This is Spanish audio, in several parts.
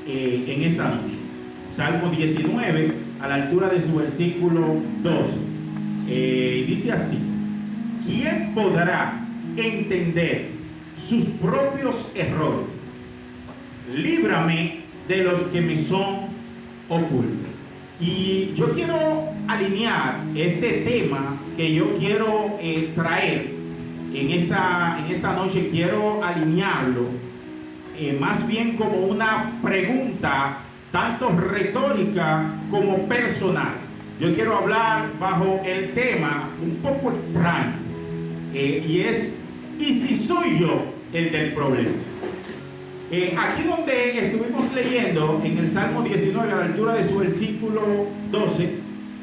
en esta noche. Salmo 19, a la altura de su versículo 12. Dice así: ¿quién podrá entender sus propios errores? Líbrame de los que me son ocultos. Y yo quiero alinear este tema que yo quiero traer en esta noche. Quiero alinearlo más bien como una pregunta tanto retórica como personal. Yo quiero hablar bajo el tema un poco extraño, y es: ¿y si soy yo el del problema? Aquí donde estuvimos leyendo en el Salmo 19, a la altura de su versículo 12,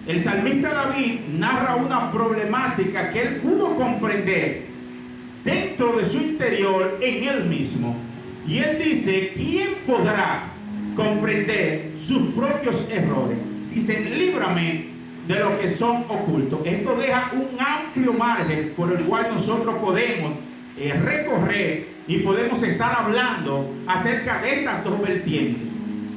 el salmista David narra una problemática que él pudo comprender dentro de su interior en él mismo. Y él dice: ¿quién podrá comprender sus propios errores? Dice: líbrame de lo que son ocultos. Esto deja un amplio margen por el cual nosotros podemos recorrer y podemos estar hablando acerca de estas dos vertientes,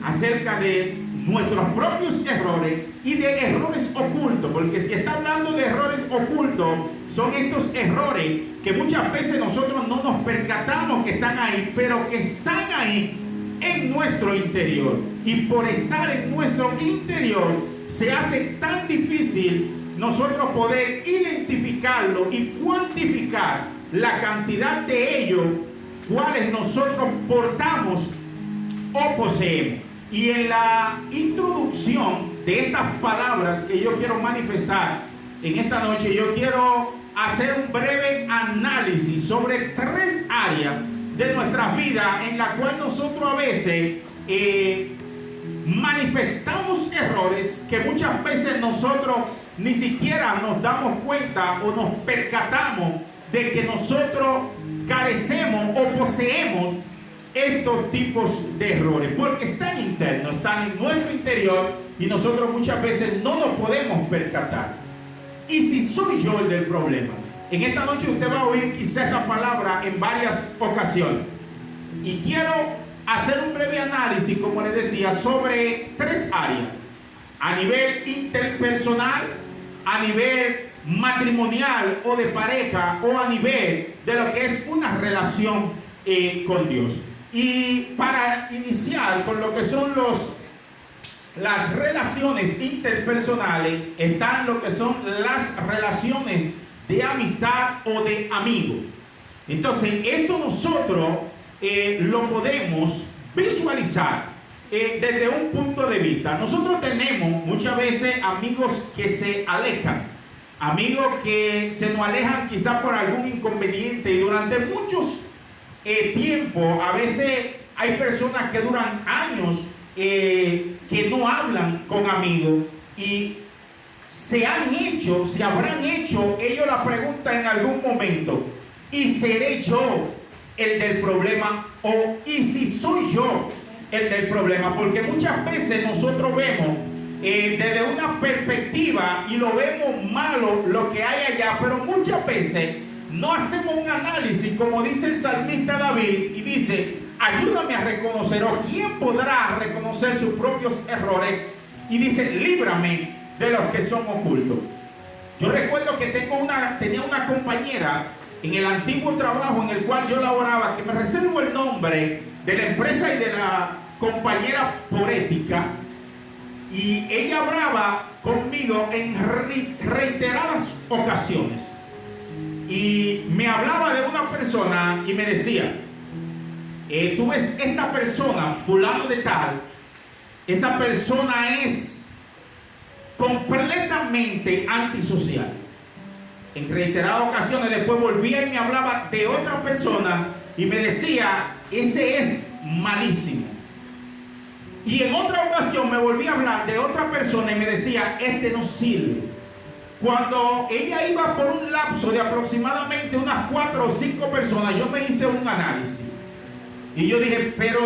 acerca de nuestros propios errores y de errores ocultos, porque si está hablando de errores ocultos, son estos errores que muchas veces nosotros no nos percatamos que están ahí, pero que están ahí en nuestro interior, y por estar en nuestro interior se hace tan difícil nosotros poder identificarlo y cuantificar la cantidad de ellos cuales nosotros portamos o poseemos. Y en la introducción de estas palabras que yo quiero manifestar en esta noche, yo quiero hacer un breve análisis sobre 3 áreas de nuestras vidas en la cual nosotros a veces manifestamos errores que muchas veces nosotros ni siquiera nos damos cuenta o nos percatamos de que nosotros carecemos o poseemos estos tipos de errores, porque están internos, están en nuestro interior, y nosotros muchas veces no nos podemos percatar. ¿Y si soy yo el del problema? En esta noche usted va a oír quizá esta palabra en varias ocasiones, y quiero hacer un breve análisis, como les decía, sobre 3 áreas: a nivel interpersonal, a nivel matrimonial o de pareja, o a nivel de lo que es una relación con Dios. Y para iniciar con lo que son las relaciones interpersonales, están lo que son las relaciones de amistad o de amigo. Entonces esto nosotros lo podemos visualizar desde un punto de vista. Nosotros tenemos muchas veces amigos que se alejan, amigos que se nos alejan quizás por algún inconveniente, y durante muchos tiempo, a veces hay personas que duran años que no hablan con amigos, y se habrán hecho ellos la pregunta en algún momento: ¿y seré yo el del problema? O ¿y si soy yo el del problema? Porque muchas veces nosotros vemos desde una perspectiva y lo vemos malo lo que hay allá, pero muchas veces no hacemos un análisis, como dice el salmista David, y dice: ayúdame a reconocer, o quién podrá reconocer sus propios errores, y dice: líbrame de los que son ocultos. Yo recuerdo que tenía una compañera en el antiguo trabajo en el cual yo laboraba, que me reservo el nombre de la empresa y de la compañera por ética, y ella hablaba conmigo en reiteradas ocasiones, y me hablaba de una persona y me decía: tú ves esta persona, fulano de tal, esa persona es completamente antisocial. En reiteradas ocasiones después volvía y me hablaba de otra persona y me decía: ese es malísimo. Y en otra ocasión me volvía a hablar de otra persona y me decía: este no sirve. Cuando ella iba por un lapso de aproximadamente unas 4 o 5 personas, yo me hice un análisis y yo dije: pero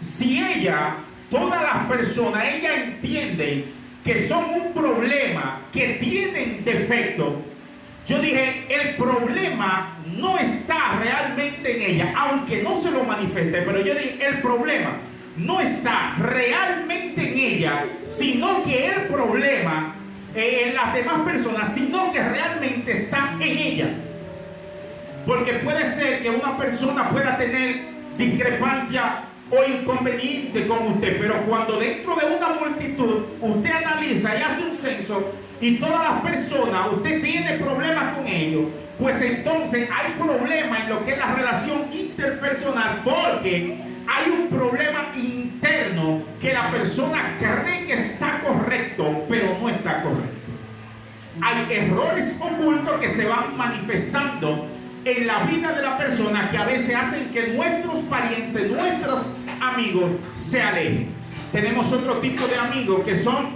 si ella, todas las personas, ella entiende que son un problema, que tienen defecto, yo dije: el problema no está realmente en ella, aunque no se lo manifieste. Pero yo dije: el problema no está realmente en ella, sino que el problema en las demás personas, sino que realmente está en ella. Porque puede ser que una persona pueda tener discrepancia o inconveniente con usted, pero cuando dentro de una multitud usted analiza y hace un censo y todas las personas, usted tiene problemas con ellos, pues entonces hay problemas en lo que es la relación interpersonal, porque hay un problema interno que la persona cree que está correcto, pero no está correcto. Hay errores ocultos que se van manifestando en la vida de la persona, que a veces hacen que nuestros parientes, nuestros amigos se alejen. Tenemos otro tipo de amigos que son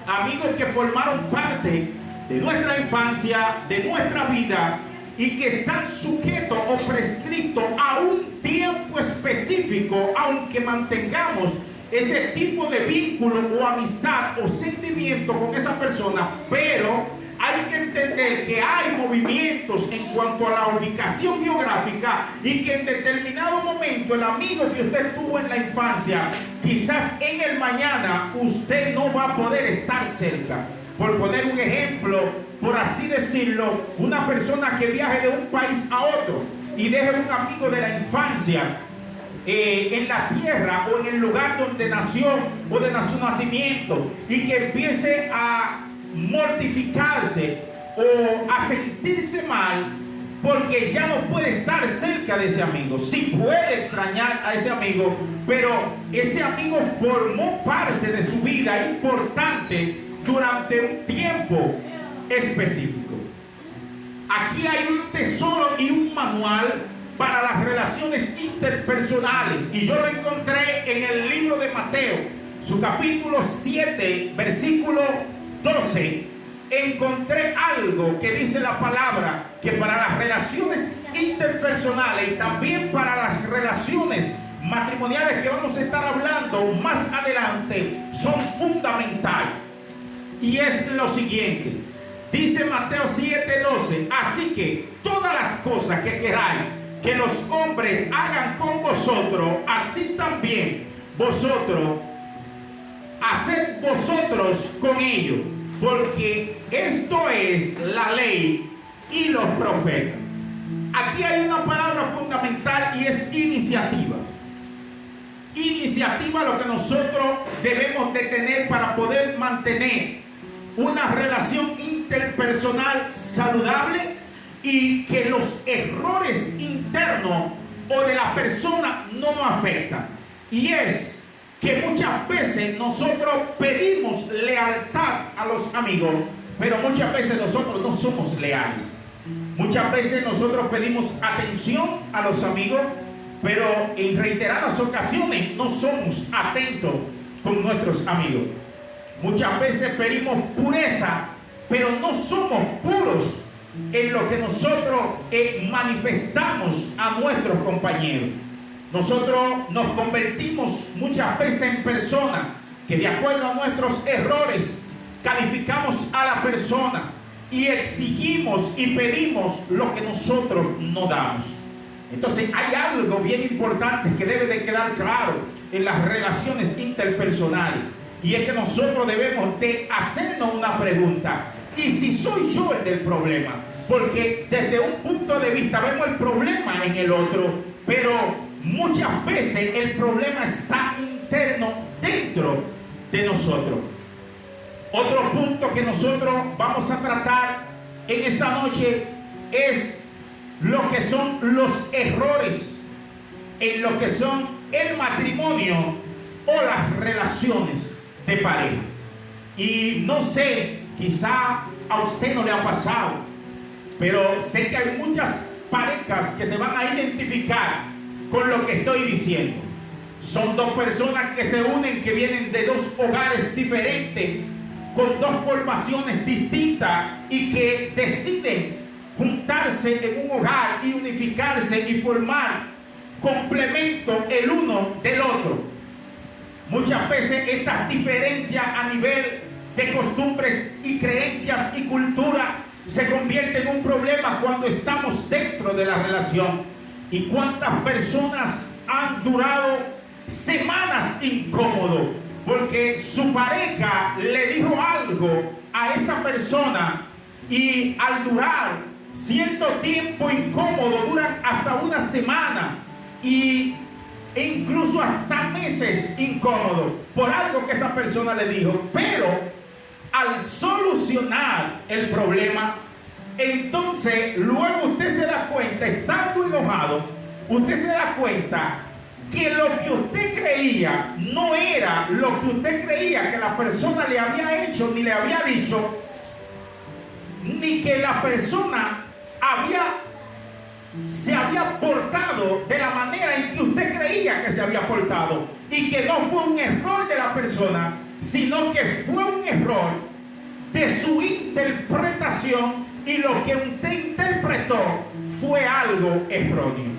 amigos que formaron parte de nuestra infancia, de nuestra vida, y que están sujetos o prescritos a un tiempo específico, aunque mantengamos ese tipo de vínculo o amistad o sentimiento con esa persona, pero hay que entender que hay movimientos en cuanto a la ubicación geográfica, y que en determinado momento el amigo que usted tuvo en la infancia, quizás en el mañana usted no va a poder estar cerca. Por poner un ejemplo, por así decirlo, una persona que viaje de un país a otro y deje un amigo de la infancia en la tierra o en el lugar donde nació o de su nacimiento, y que empiece a mortificarse o a sentirse mal porque ya no puede estar cerca de ese amigo. Sí puede extrañar a ese amigo, pero ese amigo formó parte de su vida importante durante un tiempo específico. Aquí hay un tesoro y un manual para las relaciones interpersonales, y yo lo encontré en el libro de Mateo, su capítulo 7, versículo 12. Encontré algo que dice la palabra, que para las relaciones interpersonales y también para las relaciones matrimoniales que vamos a estar hablando más adelante son fundamentales. Y es lo siguiente: dice Mateo 7:12, así que todas las cosas que queráis que los hombres hagan con vosotros, así también vosotros haced vosotros con ellos, porque esto es la ley y los profetas. Aquí hay una palabra fundamental y es iniciativa. Iniciativa, lo que nosotros debemos de tener para poder mantener una relación interpersonal saludable, y que los errores internos o de la persona no nos afectan. Y es que muchas veces nosotros pedimos lealtad a los amigos, pero muchas veces nosotros no somos leales. Muchas veces nosotros pedimos atención a los amigos, pero en reiteradas ocasiones no somos atentos con nuestros amigos. Muchas veces pedimos pureza, pero no somos puros en lo que nosotros manifestamos a nuestros compañeros. Nosotros nos convertimos muchas veces en personas que, de acuerdo a nuestros errores, calificamos a la persona y exigimos y pedimos lo que nosotros no damos. Entonces hay algo bien importante que debe de quedar claro en las relaciones interpersonales, y es que nosotros debemos de hacernos una pregunta: ¿y si soy yo el del problema? Porque desde un punto de vista vemos el problema en el otro, pero muchas veces el problema está interno dentro de nosotros. Otro punto que nosotros vamos a tratar en esta noche es lo que son los errores en lo que son el matrimonio o las relaciones de pareja. Y no sé, quizá a usted no le ha pasado, pero sé que hay muchas parejas que se van a identificar con lo que estoy diciendo. Son dos personas que se unen, que vienen de dos hogares diferentes, con dos formaciones distintas, y que deciden juntarse en un hogar y unificarse y formar complemento el uno del otro. Muchas veces estas diferencias a nivel de costumbres y creencias y cultura se convierte en un problema cuando estamos dentro de la relación. ¿Y cuántas personas han durado semanas incómodo, porque su pareja le dijo algo a esa persona, y al durar cierto tiempo incómodo, duran hasta una semana e incluso hasta meses incómodos por algo que esa persona le dijo. Pero al solucionar el problema, entonces luego usted se da cuenta, estando enojado, usted se da cuenta que lo que usted creía no era lo que usted creía que la persona le había hecho ni le había dicho, ni que la persona se había portado de la manera en que usted creía que se había portado, y que no fue un error de la persona, sino que fue un error de su interpretación, y lo que usted interpretó fue algo erróneo.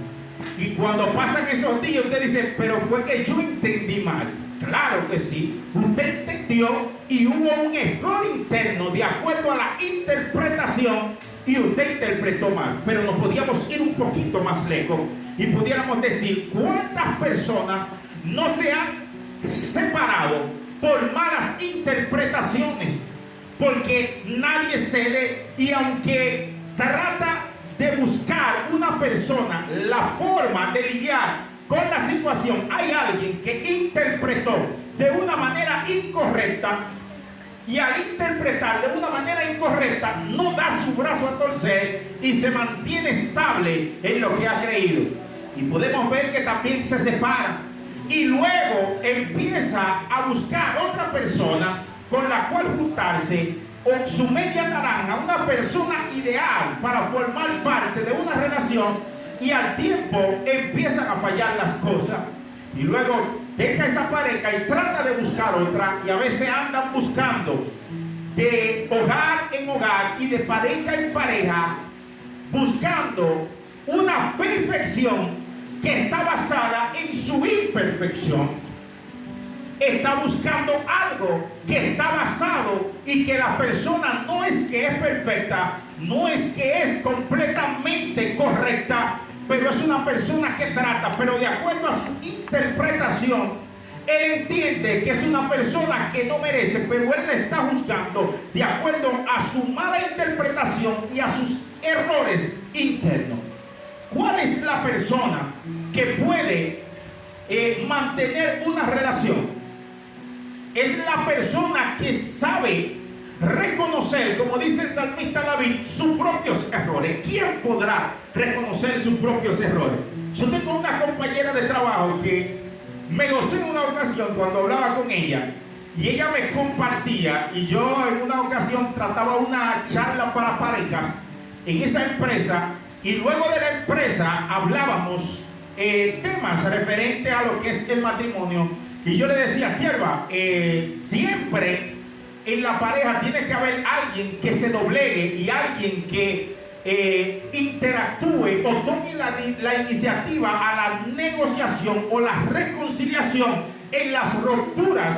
Y cuando pasan esos días, usted dice, pero fue que yo entendí mal. Claro que sí, usted entendió y hubo un error interno de acuerdo a la interpretación, y usted interpretó mal. Pero nos podíamos ir un poquito más lejos y pudiéramos decir, ¿cuántas personas no se han separado por malas interpretaciones? Porque nadie cede, y aunque trata de buscar una persona la forma de lidiar con la situación, hay alguien que interpretó de una manera incorrecta, y al interpretar de una manera incorrecta no da su brazo a torcer y se mantiene estable en lo que ha creído. Y podemos ver que también se separa y luego empieza a buscar otra persona con la cual juntarse, o su media naranja, una persona ideal para formar parte de una relación, y al tiempo empiezan a fallar las cosas, y luego deja esa pareja y trata de buscar otra, y a veces andan buscando de hogar en hogar y de pareja en pareja, buscando una perfección que está basada en su imperfección. Está buscando algo que está basado, y que la persona no es que es perfecta, no es que es completamente correcta, pero es una persona que trata, pero de acuerdo a su interpretación, él entiende que es una persona que no merece, pero él la está juzgando de acuerdo a su mala interpretación y a sus errores internos. ¿Cuál es la persona que puede mantener una relación? Es la persona que sabe reconocer, como dice el salmista David, sus propios errores. ¿Quién podrá reconocer sus propios errores? Yo tengo una compañera de trabajo que me gocé en una ocasión cuando hablaba con ella, y ella me compartía, y yo en una ocasión trataba una charla para parejas en esa empresa, y luego de la empresa hablábamos temas referentes a lo que es el matrimonio. Y yo le decía, sierva, siempre en la pareja tiene que haber alguien que se doblegue, y alguien que interactúe o tome la iniciativa a la negociación o la reconciliación en las rupturas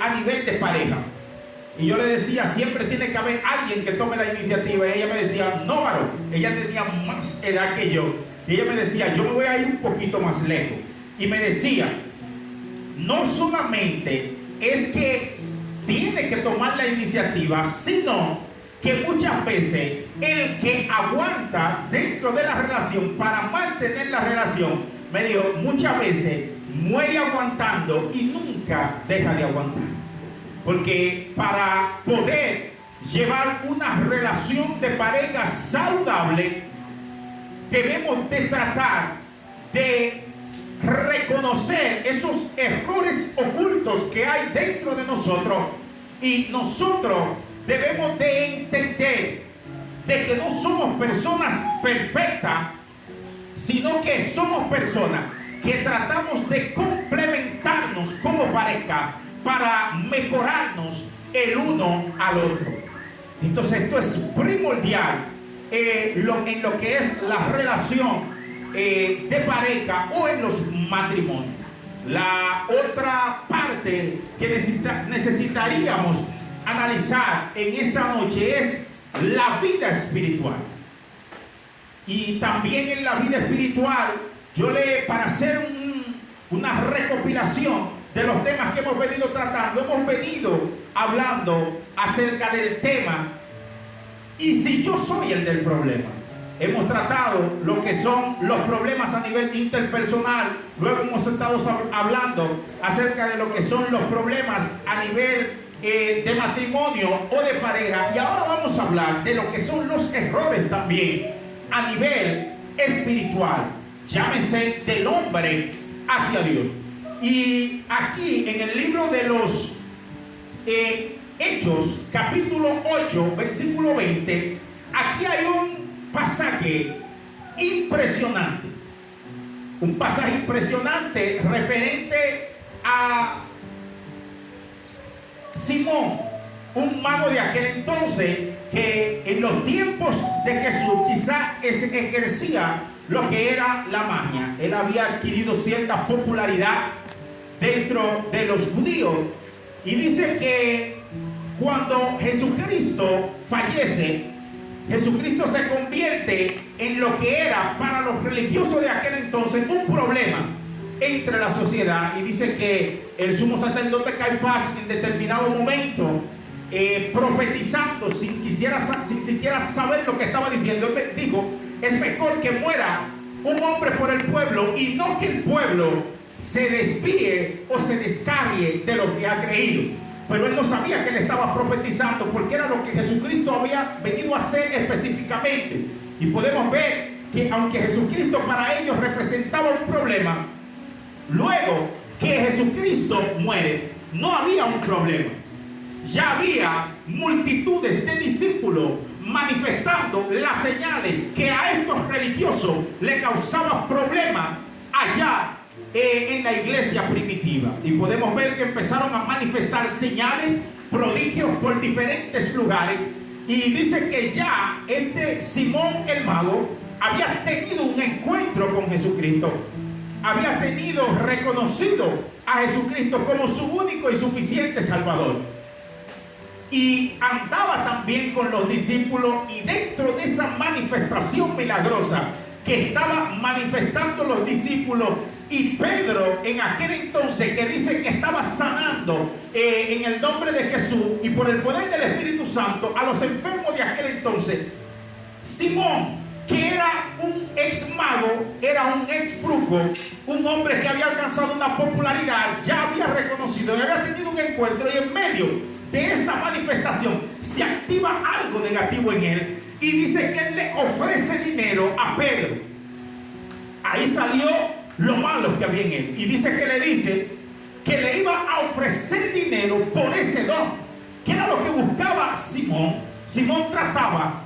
a nivel de pareja. Y yo le decía, siempre tiene que haber alguien que tome la iniciativa. Y ella me decía, no, varón. Ella tenía más edad que yo. Y ella me decía, yo me voy a ir un poquito más lejos. Y me decía, no solamente es que tiene que tomar la iniciativa, sino que muchas veces el que aguanta dentro de la relación para mantener la relación, me dijo, muchas veces muere aguantando y nunca deja de aguantar. Porque para poder llevar una relación de pareja saludable, debemos de tratar de reconocer esos errores ocultos que hay dentro de nosotros, y nosotros debemos de entender de que no somos personas perfectas, sino que somos personas que tratamos de complementarnos como pareja para mejorarnos el uno al otro. Entonces esto es primordial en lo que es la relación de pareja o en los matrimonios. La otra parte que necesitaríamos analizar en esta noche es la vida espiritual. Y también en la vida espiritual, para hacer una recopilación de los temas que hemos venido tratando. Hemos venido hablando acerca del tema "y si yo soy el del problema". Hemos tratado lo que son los problemas a nivel interpersonal. Luego hemos estado hablando acerca de lo que son los problemas a nivel de matrimonio o de pareja. Y ahora vamos a hablar de lo que son los errores también a nivel espiritual, llámese del hombre hacia Dios. Y aquí en el libro de los Hechos, capítulo 8, versículo 20, aquí hay un pasaje impresionante. Un pasaje impresionante referente a Simón, un mago de aquel entonces, que en los tiempos de Jesús quizás ejercía lo que era la magia. Él había adquirido cierta popularidad dentro de los judíos. Y dice que cuando Jesucristo fallece, Jesucristo se convierte en lo que era para los religiosos de aquel entonces un problema entre la sociedad. Y dice que el sumo sacerdote Caifás, en determinado momento, profetizando sin siquiera saber lo que estaba diciendo, él dijo: es mejor que muera un hombre por el pueblo y no que el pueblo se desvíe o se descarrie de lo que ha creído. Pero él no sabía que él estaba profetizando, porque era lo que Jesucristo había venido a hacer específicamente. Y podemos ver que aunque Jesucristo para ellos representaba un problema, luego que Jesucristo muere, no había un problema. Ya había multitudes de discípulos manifestando las señales que a estos religiosos le causaban problemas allá en la iglesia primitiva. Y podemos ver que empezaron a manifestar señales, prodigios por diferentes lugares. Y dice que ya Simón el mago había tenido un encuentro con Jesucristo, había reconocido a Jesucristo como su único y suficiente Salvador, y andaba también con los discípulos. Y dentro de esa manifestación milagrosa que estaba manifestando los discípulos, y Pedro en aquel entonces, que dice que estaba sanando en el nombre de Jesús y por el poder del Espíritu Santo a los enfermos de aquel entonces, Simón, que era un ex mago, era un ex brujo, un hombre que había alcanzado una popularidad, ya había reconocido y había tenido un encuentro, y en medio de esta manifestación se activa algo negativo en él, y dice que él le ofrece dinero a Pedro. Ahí salió lo malo que había en él, y dice que le dice que le iba a ofrecer dinero por ese don, que era lo que buscaba Simón. Simón trataba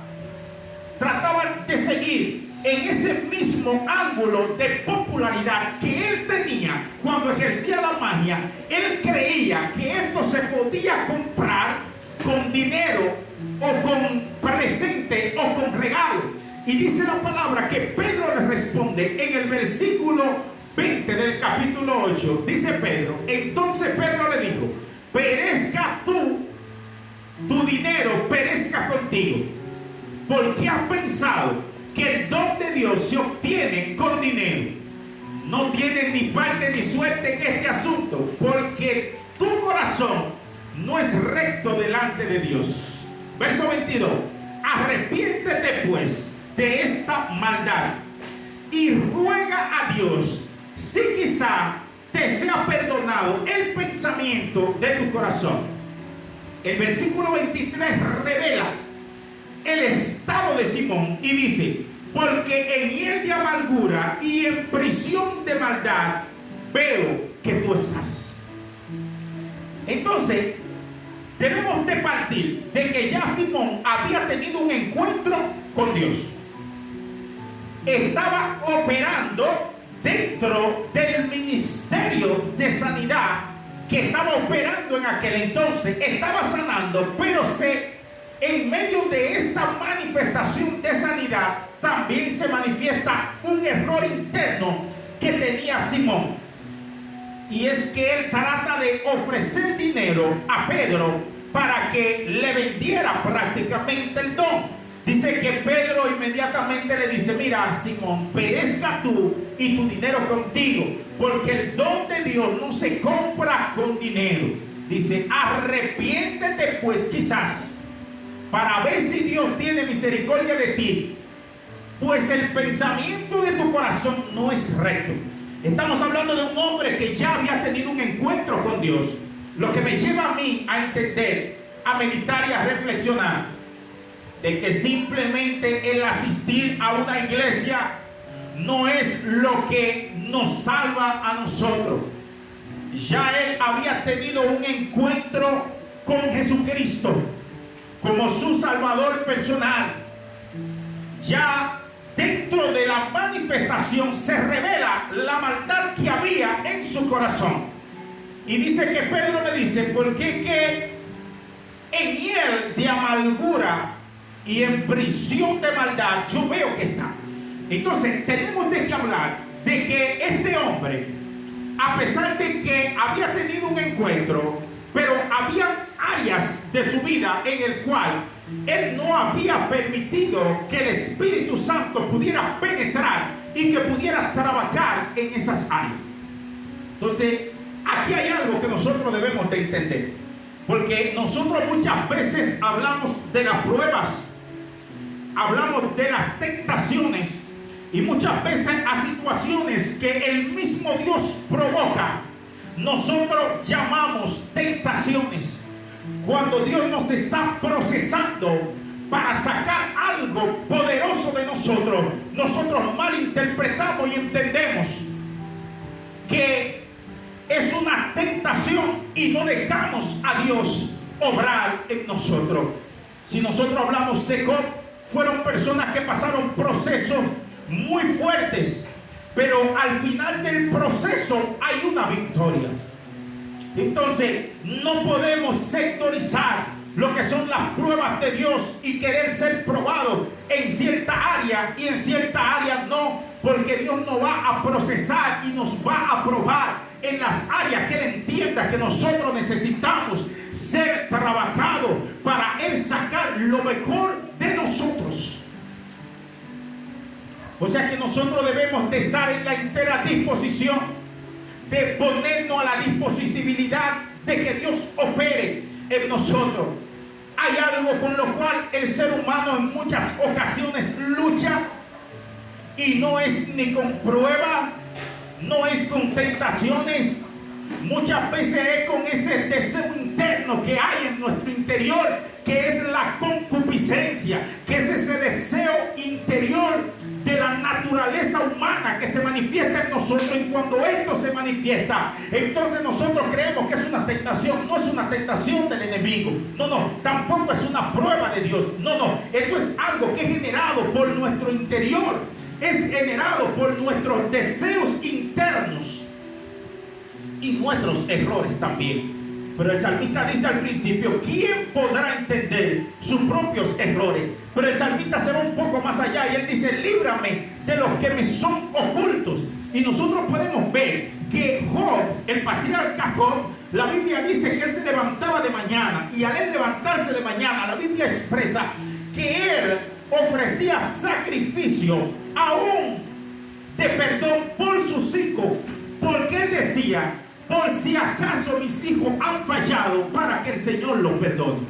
de seguir en ese mismo ángulo de popularidad que él tenía cuando ejercía la magia. Él creía que esto se podía comprar con dinero o con presente o con regalo. Y dice la palabra que Pedro le responde en el versículo 20 del capítulo 8. Dice Pedro: entonces Pedro le dijo: perezca tu dinero perezca contigo, porque has pensado que el don de Dios se obtiene con dinero. No tienes ni parte ni suerte en este asunto, porque tu corazón no es recto delante de Dios. Verso 22: arrepiéntete pues de esta maldad y ruega a Dios si quizá te sea perdonado el pensamiento de tu corazón. El versículo 23 revela el estado de Simón y dice: porque en hiel de amargura y en prisión de maldad veo que tú estás. Entonces debemos de partir de que ya Simón había tenido un encuentro con Dios. Estaba operando dentro del ministerio de sanidad que estaba operando en aquel entonces. Estaba sanando, pero en medio de esta manifestación de sanidad también se manifiesta un error interno que tenía Simón. Y es que él trata de ofrecer dinero a Pedro para que le vendiera prácticamente el don. Dice que Pedro inmediatamente le dice: mira, Simón, perezca tú y tu dinero contigo, porque el don de Dios no se compra con dinero. Dice: arrepiéntete pues quizás, para ver si Dios tiene misericordia de ti, pues el pensamiento de tu corazón no es recto. Estamos hablando de un hombre que ya había tenido un encuentro con Dios, lo que me lleva a mí a entender, a meditar y a reflexionar de que simplemente el asistir a una iglesia no es lo que nos salva a nosotros. Ya él había tenido un encuentro con Jesucristo como su Salvador personal. Ya dentro de la manifestación se revela la maldad que había en su corazón. Y dice que Pedro le dice: porque que en hiel de amargura y en prisión de maldad yo veo que está. Entonces tenemos de que hablar de que este hombre, a pesar de que había tenido un encuentro, pero había áreas de su vida en el cual él no había permitido que el Espíritu Santo pudiera penetrar y que pudiera trabajar en esas áreas. Entonces aquí hay algo que nosotros debemos de entender, porque nosotros muchas veces hablamos de las pruebas, hablamos de las tentaciones, y muchas veces a situaciones que el mismo Dios provoca, nosotros llamamos tentaciones. Cuando Dios nos está procesando para sacar algo poderoso de nosotros, nosotros malinterpretamos y entendemos que es una tentación y no dejamos a Dios obrar en nosotros. Si nosotros hablamos de Job, fueron personas que pasaron procesos muy fuertes, pero al final del proceso hay una victoria. Entonces no podemos sectorizar lo que son las pruebas de Dios y querer ser probado en cierta área y en cierta área no, porque Dios nos va a procesar y nos va a probar en las áreas que Él entienda que nosotros necesitamos ser trabajados para Él sacar lo mejor de nosotros. O sea que nosotros debemos de estar en la entera disposición de ponernos a la disponibilidad de que Dios opere en nosotros. Hay algo con lo cual el ser humano en muchas ocasiones lucha, y no es ni con prueba, no es con tentaciones, muchas veces es con ese deseo interno que hay en nuestro interior, que es la concupiscencia, que es ese deseo interior de la naturaleza humana que se manifiesta en nosotros. Y cuando esto se manifiesta, entonces nosotros creemos que es una tentación. No es una tentación del enemigo, no, tampoco es una prueba de Dios, no, esto es algo que es generado por nuestro interior, es generado por nuestros deseos internos y nuestros errores también. Pero el salmista dice al principio: ¿quién podrá entender sus propios errores? Pero el salmista se va un poco más allá y él dice: líbrame de los que me son ocultos. Y nosotros podemos ver que Job, el patriarca Job, la Biblia dice que él se levantaba de mañana, y al él levantarse de mañana, la Biblia expresa que él ofrecía sacrificio aún de perdón por sus hijos, porque él decía: por si acaso mis hijos han fallado, para que el Señor los perdone.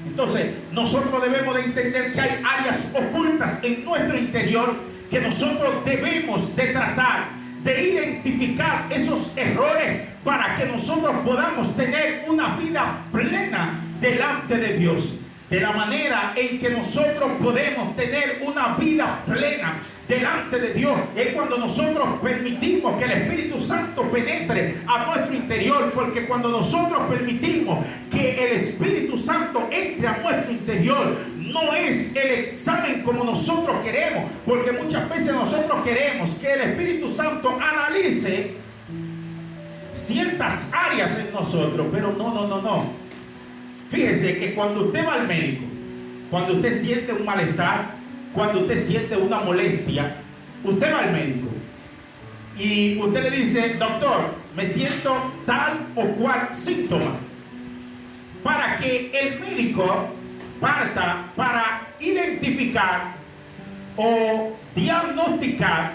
Entonces nosotros debemos de entender que hay áreas ocultas en nuestro interior que nosotros debemos de tratar de identificar esos errores para que nosotros podamos tener una vida plena delante de Dios. De la manera en que nosotros podemos tener una vida plena delante de Dios es cuando nosotros permitimos que el Espíritu Santo penetre a nuestro interior, porque cuando nosotros permitimos que el Espíritu Santo entre a nuestro interior, no es el examen como nosotros queremos, porque muchas veces nosotros queremos que el Espíritu Santo analice ciertas áreas en nosotros, pero no. Fíjese que cuando usted va al médico, cuando usted siente un malestar, cuando usted siente una molestia, usted va al médico y usted le dice: doctor, me siento tal o cual síntoma, para que el médico parta para identificar o diagnosticar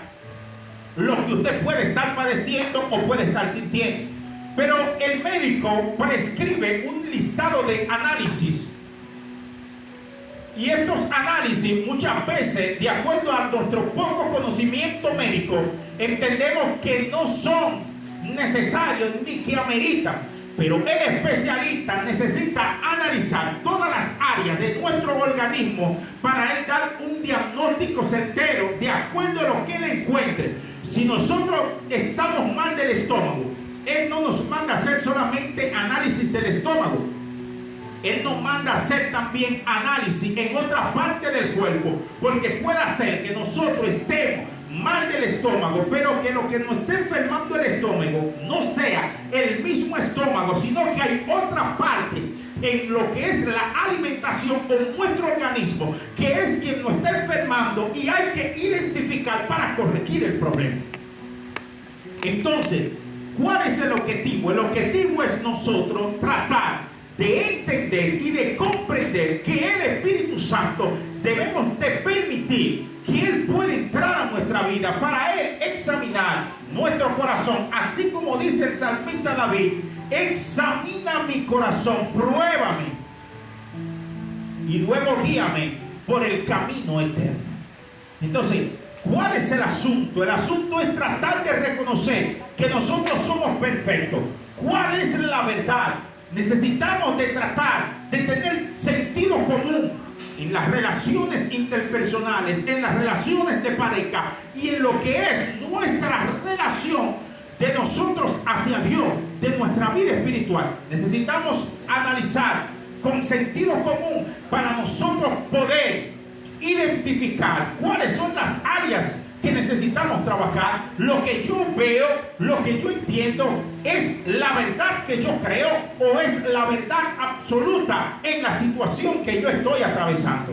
lo que usted puede estar padeciendo o puede estar sintiendo. Pero el médico prescribe un listado de análisis. Y estos análisis muchas veces, de acuerdo a nuestro poco conocimiento médico, entendemos que no son necesarios ni que ameritan. Pero el especialista necesita analizar todas las áreas de nuestro organismo para él dar un diagnóstico certero de acuerdo a lo que él encuentre. Si nosotros estamos mal del estómago, él no nos manda a hacer solamente análisis del estómago. Él nos manda a hacer también análisis en otra parte del cuerpo, porque puede ser que nosotros estemos mal del estómago, pero que lo que nos esté enfermando el estómago no sea el mismo estómago, sino que hay otra parte en lo que es la alimentación o nuestro organismo, que es quien nos está enfermando, y hay que identificar para corregir el problema. Entonces, ¿cuál es el objetivo? El objetivo es nosotros tratar de entender y de comprender que el Espíritu Santo debemos de permitir que Él pueda entrar a nuestra vida para Él examinar nuestro corazón, así como dice el salmista David: examina mi corazón, pruébame y luego guíame por el camino eterno. Entonces, ¿cuál es el asunto? El asunto es tratar de reconocer que nosotros somos perfectos. ¿Cuál es la verdad? Necesitamos de tratar de tener sentido común en las relaciones interpersonales, en las relaciones de pareja y en lo que es nuestra relación de nosotros hacia Dios, de nuestra vida espiritual. Necesitamos analizar con sentido común para nosotros poder identificar cuáles son las áreas que necesitamos trabajar. Lo que yo veo, lo que yo entiendo, ¿es la verdad que yo creo o es la verdad absoluta en la situación que yo estoy atravesando?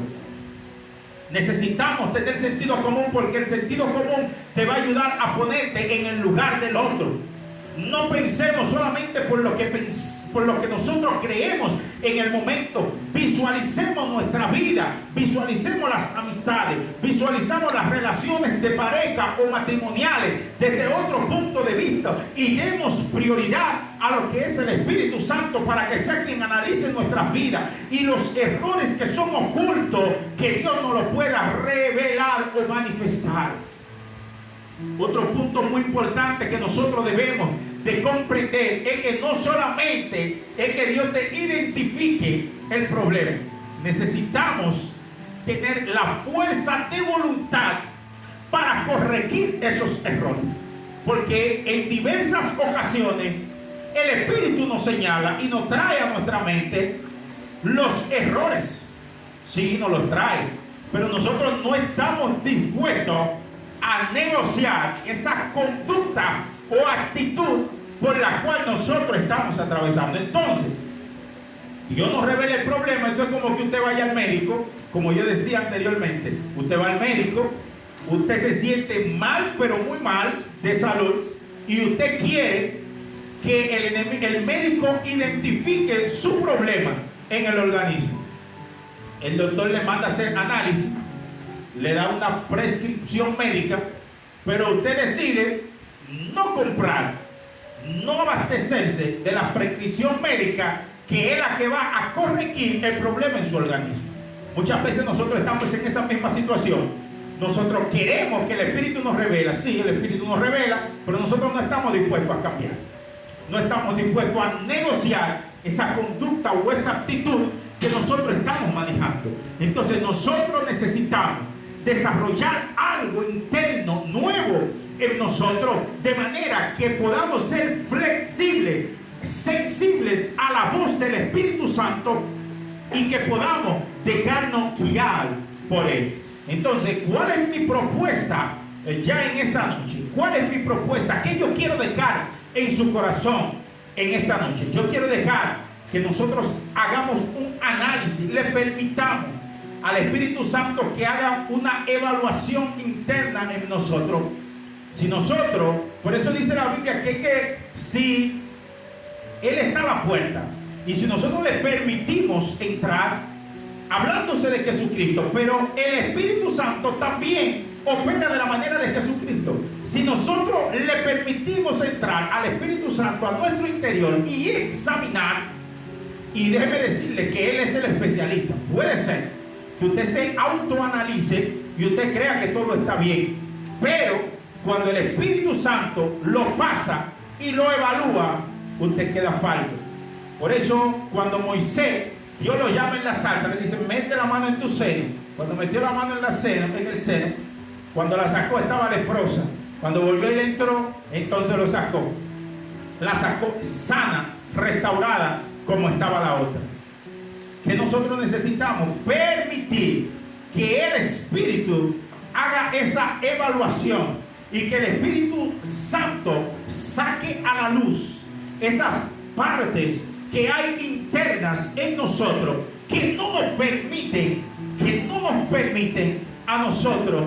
Necesitamos tener sentido común, porque el sentido común te va a ayudar a ponerte en el lugar del otro. No pensemos solamente por lo que nosotros creemos en el momento. Visualicemos nuestra vida, visualicemos las amistades, visualizamos las relaciones de pareja o matrimoniales desde otro punto de vista, y demos prioridad a lo que es el Espíritu Santo para que sea quien analice nuestras vidas y los errores que son ocultos, que Dios nos los pueda revelar o manifestar. Otro punto muy importante que nosotros debemos de comprender es que no solamente es que Dios te identifique el problema. Necesitamos tener la fuerza de voluntad para corregir esos errores, porque en diversas ocasiones el Espíritu nos señala y nos trae a nuestra mente los errores. Sí, nos los trae, pero nosotros no estamos dispuestos a negociar esa conducta o actitud por la cual nosotros estamos atravesando. Entonces, Dios nos revela el problema. Eso es como que usted vaya al médico, como yo decía anteriormente. Usted va al médico, usted se siente mal, pero muy mal de salud, y usted quiere que el médico identifique su problema en el organismo. El doctor le manda a hacer análisis, le da una prescripción médica, pero usted decide no comprar, no abastecerse de la prescripción médica, que es la que va a corregir el problema en su organismo. Muchas veces nosotros estamos en esa misma situación. Nosotros queremos que el Espíritu nos revela. Sí, el Espíritu nos revela, pero nosotros no estamos dispuestos a cambiar. No estamos dispuestos a negociar esa conducta o esa actitud que nosotros estamos manejando. Entonces nosotros necesitamos desarrollar algo interno nuevo en nosotros, de manera que podamos ser flexibles, sensibles a la voz del Espíritu Santo, y que podamos dejarnos guiar por Él. Entonces, ¿cuál es mi propuesta ya en esta noche? ¿Cuál es mi propuesta? ¿Qué yo quiero dejar en su corazón en esta noche? Yo quiero dejar que nosotros hagamos un análisis, le permitamos al Espíritu Santo que haga una evaluación interna en nosotros. Si nosotros, por eso dice la Biblia que si Él está a la puerta y si nosotros le permitimos entrar, hablándose de Jesucristo, pero el Espíritu Santo también opera de la manera de Jesucristo. Si nosotros le permitimos entrar al Espíritu Santo a nuestro interior y examinar, y déjeme decirle que Él es el especialista. Puede ser que usted se autoanalice y usted crea que todo está bien, pero cuando el Espíritu Santo lo pasa y lo evalúa, usted queda falto. Por eso cuando Moisés, Dios lo llama en la salsa, le dice: mete la mano en tu seno. Cuando metió la mano en el seno, cuando la sacó estaba leprosa. Cuando volvió y le entró, entonces lo sacó. La sacó sana, restaurada, como estaba la otra. Que nosotros necesitamos permitir que el Espíritu haga esa evaluación y que el Espíritu Santo saque a la luz esas partes que hay internas en nosotros que no nos permiten a nosotros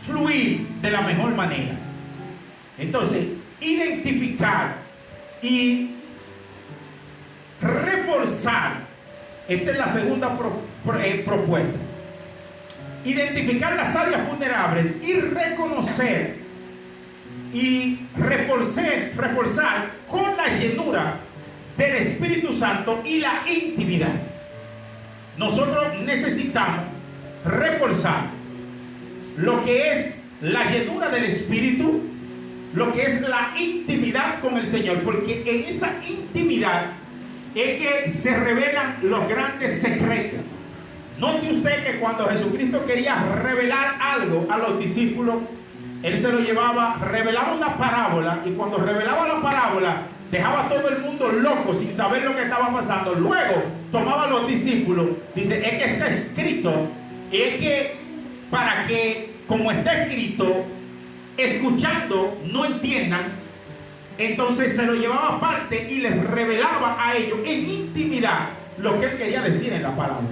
fluir de la mejor manera. Entonces, identificar y reforzar. Esta es la segunda propuesta. Identificar las áreas vulnerables y reconocer y reforzar con la llenura del Espíritu Santo y la intimidad. Nosotros necesitamos reforzar lo que es la llenura del Espíritu, lo que es la intimidad con el Señor, porque en esa intimidad es que se revelan los grandes secretos. Note usted que cuando Jesucristo quería revelar algo a los discípulos, Él se lo llevaba, revelaba una parábola, y cuando revelaba la parábola dejaba a todo el mundo loco sin saber lo que estaba pasando. Luego tomaba a los discípulos, dice: es que está escrito, es que para que, como está escrito, escuchando no entiendan. Entonces se lo llevaba aparte y les revelaba a ellos en intimidad lo que Él quería decir en la palabra.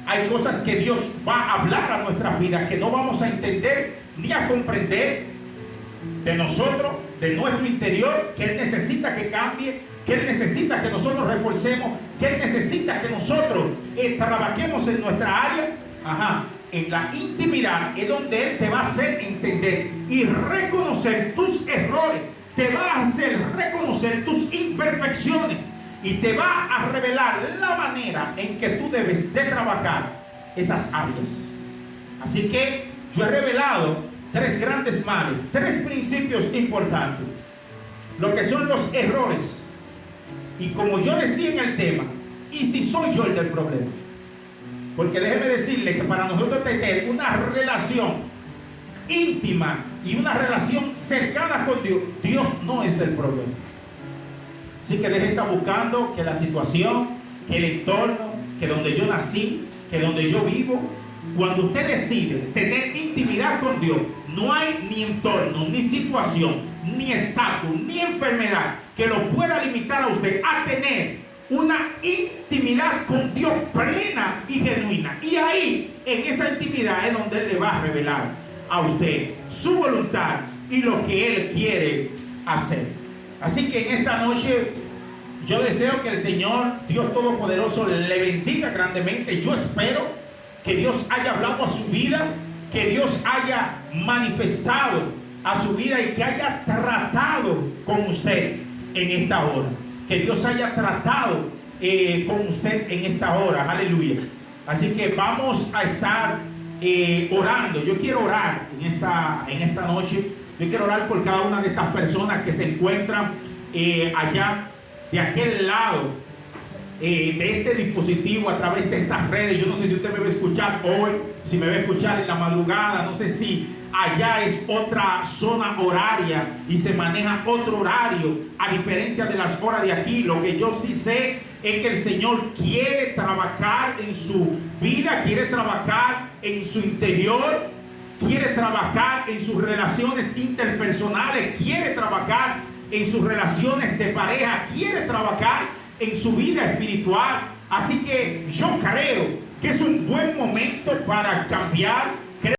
Hay cosas que Dios va a hablar a nuestras vidas que no vamos a entender ni a comprender de nosotros, de nuestro interior, que Él necesita que cambie, que Él necesita que nosotros reforcemos, que Él necesita que nosotros trabajemos en nuestra área. En la intimidad es donde Él te va a hacer entender y reconocer tus errores, te va a hacer reconocer tus imperfecciones y te va a revelar la manera en que tú debes de trabajar esas áreas. Así que yo he revelado 3 grandes males, 3 principios importantes, lo que son los errores, y como yo decía en el tema, y si soy yo el del problema. Porque déjeme decirle que para nosotros tener una relación íntima y una relación cercana con Dios, Dios no es el problema. Así que deje de estar buscando que la situación, que el entorno, que donde yo nací, que donde yo vivo. Cuando usted decide tener intimidad con Dios, no hay ni entorno, ni situación, ni estatus, ni enfermedad que lo pueda limitar a usted a tener una intimidad con Dios plena y genuina. Y ahí, en esa intimidad, es donde Él le va a revelar a usted su voluntad y lo que Él quiere hacer. Así que en esta noche yo deseo que el Señor Dios Todopoderoso le bendiga grandemente. Yo espero que Dios haya hablado a su vida, que Dios haya manifestado a su vida y que haya tratado con usted en esta hora. Que Dios haya tratado con usted en esta hora. Aleluya. Así que vamos a estar orando. Yo quiero orar en esta noche. Yo quiero orar por cada una de estas personas que se encuentran allá de aquel lado de este dispositivo, a través de estas redes. Yo no sé si usted me va a escuchar hoy, si me va a escuchar en la madrugada, no sé si allá es otra zona horaria y se maneja otro horario a diferencia de las horas de aquí. Lo que yo sí sé es que el Señor quiere trabajar en su vida, quiere trabajar en su interior, quiere trabajar en sus relaciones interpersonales, quiere trabajar en sus relaciones de pareja, quiere trabajar en su vida espiritual. Así que yo creo que es un buen momento para cambiar,